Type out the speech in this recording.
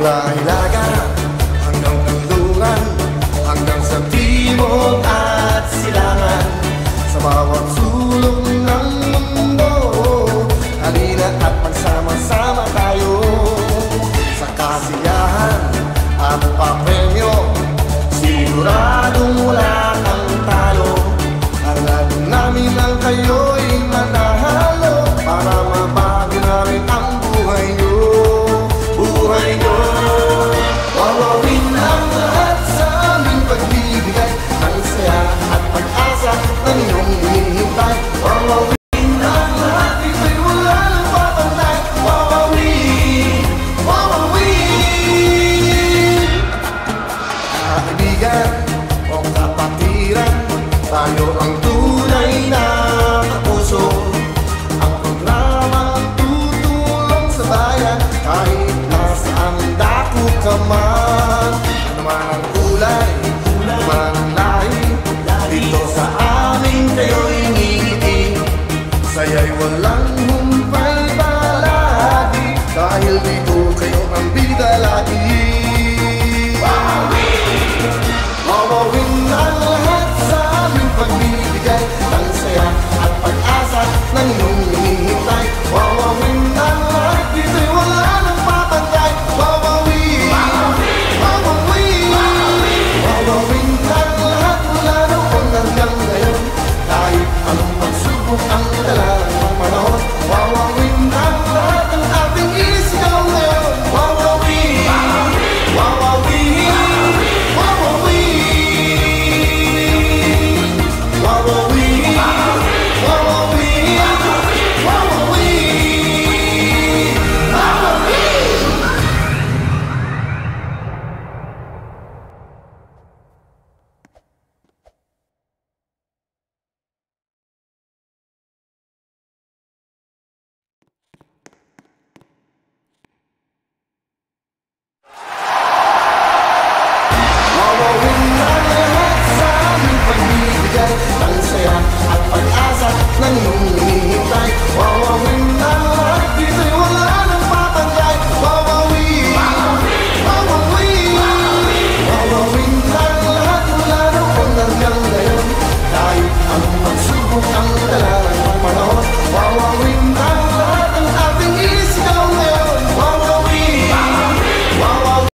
Mula Hilaga hanggang Kanlungan, hanggang sa timog at silangan, sa bawat sulok ng mundo, halina at magsama-sama tayo. Sa kasiyahan at papremyo, siguradong wala kang talo. Hangad namin ang kayo'y manahalo, para mabago namin ang buhay nyo. Buhay nyo, wawawin ang lahat sa aming pagbibigay, ang saya at pag-asa ng iyong hinihintay. Wawawin ang lahat, ito'y wala nang papantay. Wawawin, wawawin. Kaibigan o kapatiran, tayo ang tunay na kapuso. Ang programang tutulong sa bayan, kahit nasaan dako ka man. Ano man ang kulay, ano man ang lahi, dito sa amin kayo'y ngiti. Saya'y walang